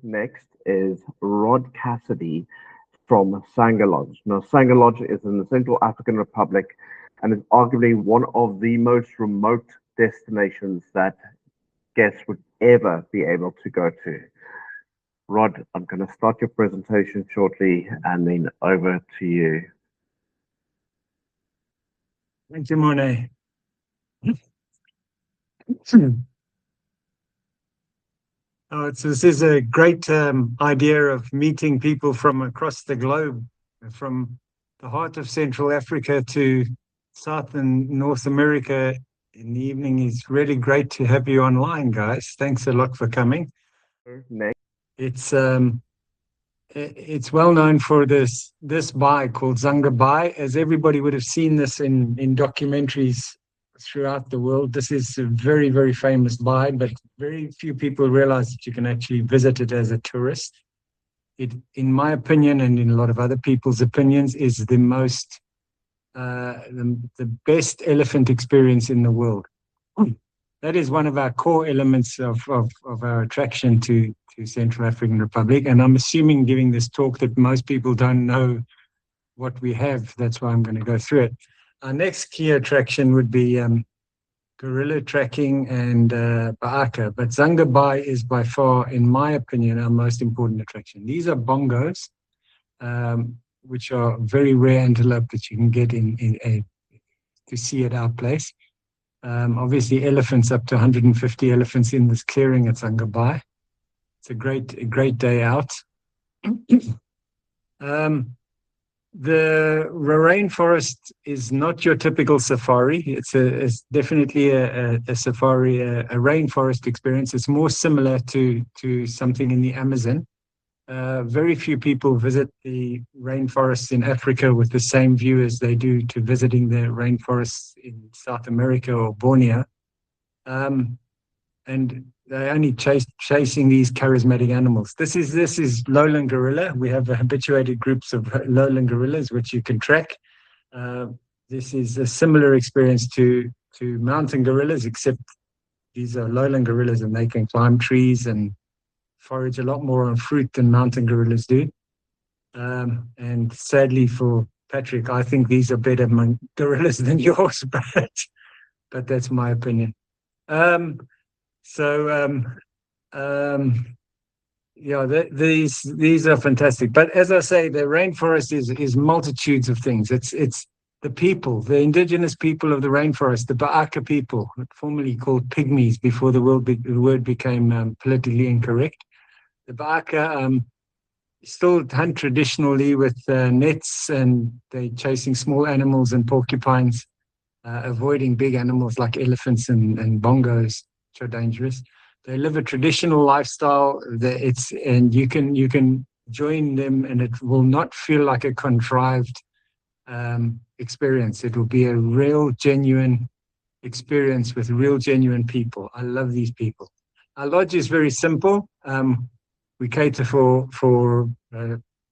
Next is Rod Cassidy from Sangha Lodge. Now, Sangha Lodge is in the Central African Republic and is arguably one of the most remote destinations that guests would ever be able to go to. Rod, I'm going to start your presentation shortly and then over to you. Thank you, Monet. This is a great idea of meeting people from across the globe, from the heart of Central Africa to South and North America in the evening. It's really great to have you online, guys. Thanks a lot for coming. Next. It's well known for this bai called Dzanga bai, as everybody would have seen this in documentaries throughout the world. This is a very, very famous bai, but very few people realize that you can actually visit it as a tourist. It, in my opinion, and in a lot of other people's opinions, is the most the best elephant experience in the world. That is one of our core elements of our attraction to Central African Republic. And I'm assuming, giving this talk, that most people don't know what we have. That's why I'm going to go through it. Our next key attraction would be gorilla tracking and ba'aka. But Dzanga bai is by far, in my opinion, our most important attraction. These are bongos, which are very rare antelope that you can get to see at our place. Obviously, elephants, up to 150 elephants in this clearing at Dzanga bai. It's a great day out. The rainforest is not your typical safari. It's definitely a safari, a rainforest experience. It's more similar to something in the Amazon. Very few people visit the rainforests in Africa with the same view as they do to visiting the rainforests in South America or Borneo. And they're only chasing these charismatic animals. This is lowland gorilla. We have habituated groups of lowland gorillas which you can track. This is a similar experience to mountain gorillas, except these are lowland gorillas and they can climb trees and forage a lot more on fruit than mountain gorillas do. And sadly for Patrick, I think these are better gorillas than yours, but that's my opinion. These are fantastic. But as I say, the rainforest is multitudes of things. It's the people, the indigenous people of the rainforest, the Ba'aka people, formerly called pygmies before the word became politically incorrect. The Ba'aka still hunt traditionally with nets, and they're chasing small animals and porcupines, avoiding big animals like elephants and bongos, which are dangerous. They live a traditional lifestyle. And you can join them, and it will not feel like a contrived experience. It will be a real, genuine experience with real, genuine people. I love these people. Our lodge is very simple. We cater for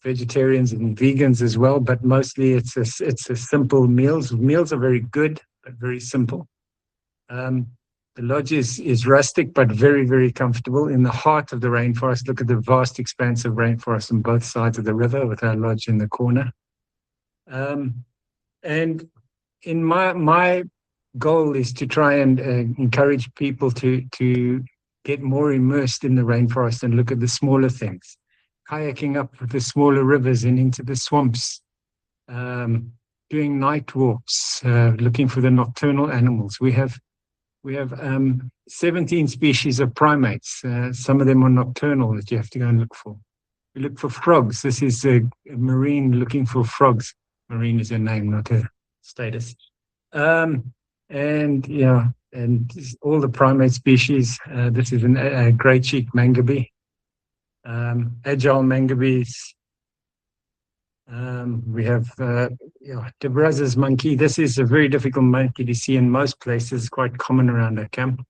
vegetarians and vegans as well, but mostly it's a simple meals. Meals are very good, but very simple. The lodge is rustic, but very, very comfortable in the heart of the rainforest. Look at the vast expanse of rainforest on both sides of the river, with our lodge in the corner. And in my goal is to try and encourage people to get more immersed in the rainforest and look at the smaller things, kayaking up the smaller rivers and into the swamps, doing night walks, looking for the nocturnal animals. We have 17 species of primates. Some of them are nocturnal that you have to go and look for. We look for frogs. This is a marine looking for frogs. Marine is a name, not a status. And all the primate species. This is a great cheek mangabe, agile mangabes. We have De Brazza's monkey. This is a very difficult monkey to see in most places, quite common around our camp.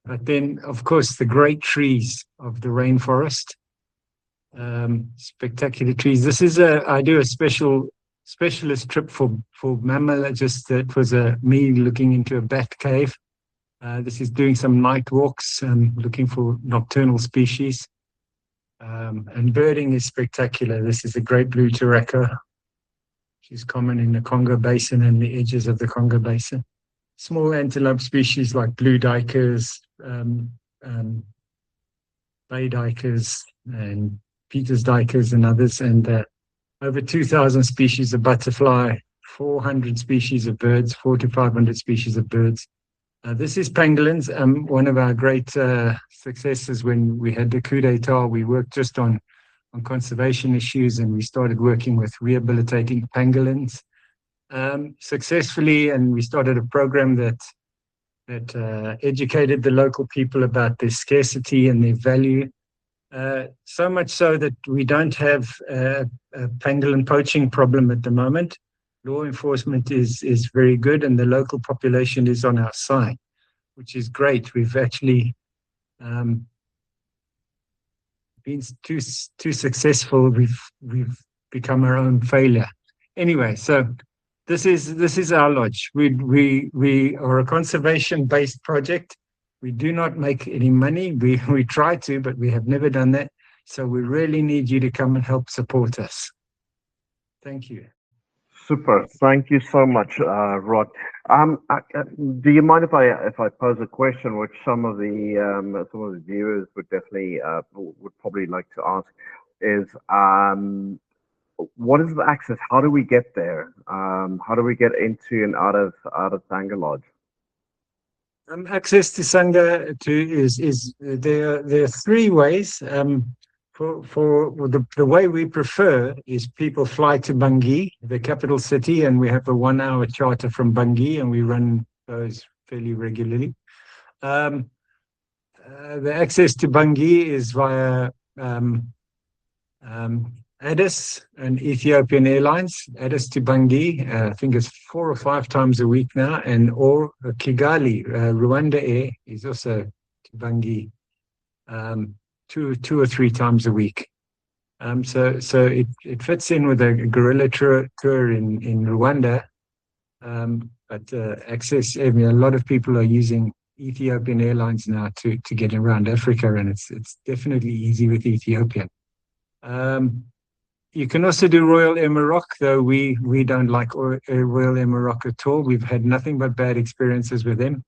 But then, of course, the great trees of the rainforest, spectacular trees. This is I do a specialist trip for mammalogists. It was me looking into a bat cave. This is doing some night walks and looking for nocturnal species. And birding is spectacular. This is the great blue turaka. She's common in the Congo Basin and the edges of the Congo Basin. Small antelope species like blue duikers, bay duikers, and Peter's duikers and others, and over 2,000 species of butterfly, 400 species of birds, 400 to 500 species of birds. This is pangolins. One of our great successes when we had the coup d'etat, we worked just on conservation issues, and we started working with rehabilitating pangolins successfully. And we started a program that educated the local people about their scarcity and their value. So much so that we don't have a pangolin poaching problem at the moment. Law enforcement is very good, and the local population is on our side, which is great. We've actually been too successful. We've become our own failure. Anyway, so this is our lodge. We are a conservation-based project. We do not make any money. We try to, but we have never done that. So we really need you to come and help support us. Thank you. Super. Thank you so much, Rod. Do you mind if I pose a question, which some of the viewers would definitely would probably like to ask, is what is the access? How do we get there? How do we get into and out of Sangha Lodge? Access to Sangha is there are three ways. For the way we prefer is people fly to Bangui, the capital city, and we have a 1-hour charter from Bangui, and we run those fairly regularly. The access to Bangui is via Addis and Ethiopian Airlines. Addis to Bangui, I think it's 4 or 5 times a week now, or Kigali, Rwanda Air is also to Bangui. 2 or 3 times a week. So it fits in with a guerrilla tour in Rwanda. But access, I mean, a lot of people are using Ethiopian Airlines now to get around Africa, and it's definitely easy with Ethiopian. You can also do Royal Air Maroc, though we don't like Royal Air Maroc at all. We've had nothing but bad experiences with them.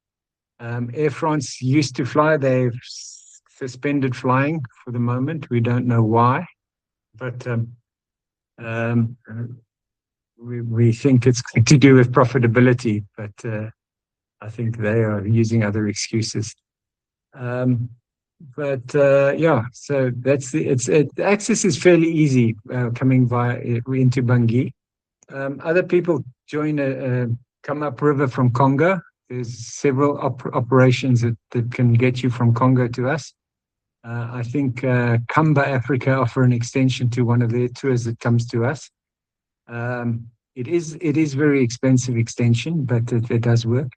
Air France used to fly. They've suspended flying for the moment. We don't know why, but we think it's to do with profitability, but I think they are using other excuses. Yeah, so that's the access is fairly easy coming into Bangui. Other people come up river from Congo. There's several operations that can get you from Congo to us. I think Kamba Africa offer an extension to one of their tours that comes to us. It is very expensive extension, but it does work.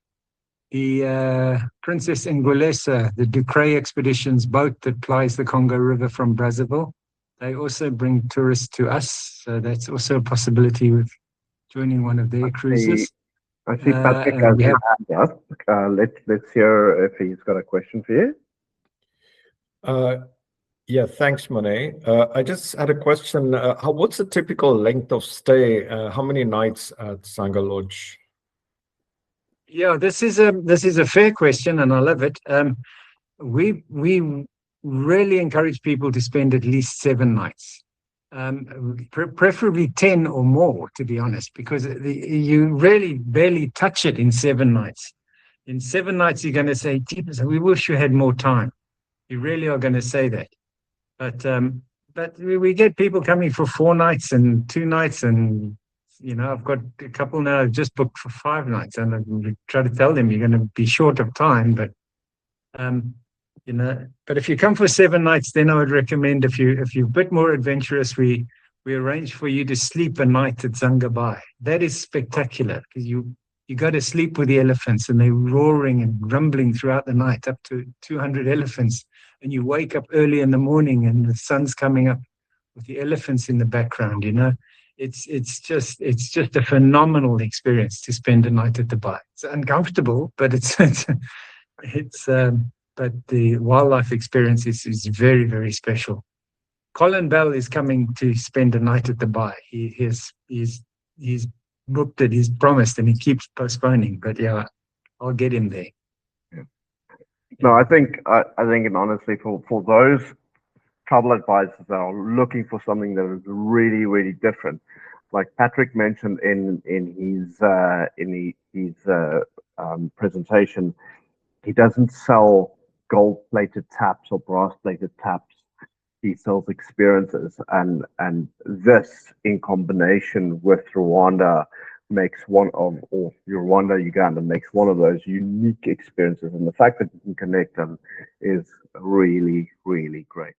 The Princess Ngolesa, the Ducray Expeditions boat that plies the Congo River from Brazzaville, they also bring tourists to us. So that's also a possibility with joining one of their cruises. I see Patrick has his hand up. Let's hear if he's got a question for you. Yeah, thanks, Monet. I just had a question. What's the typical length of stay? How many nights at Sangha Lodge? Yeah, this is a fair question, and I love it. We really encourage people to spend at least 7 nights, preferably 10 or more, to be honest, because you really barely touch it in 7 nights. In 7 nights, you're going to say, we wish you had more time. You really are going to say that. But we get people coming for 4 nights and 2 nights, and I've got a couple now I've just booked for 5 nights, and I try to tell them you're going to be short of time, but but if you come for 7 nights, then I would recommend if you're a bit more adventurous, we arrange for you to sleep a night at Dzanga-Sangha. That is spectacular, because you go to sleep with the elephants, and they're roaring and rumbling throughout the night, up to 200 elephants. And you wake up early in the morning, and the sun's coming up with the elephants in the background. It's just a phenomenal experience to spend a night at the Bai. It's uncomfortable, but but the wildlife experience is very, very special. Colin Bell is coming to spend a night at the bar. He's booked it, he's promised, and he keeps postponing. But yeah, I'll get him there. Yeah. No, I think and honestly, for those travel advisors that are looking for something that is really, really different, like Patrick mentioned in his presentation, he doesn't sell gold-plated taps or brass-plated taps. He sells experiences, and this in combination with Rwanda makes Rwanda, Uganda makes one of those unique experiences, and the fact that you can connect them is really, really great.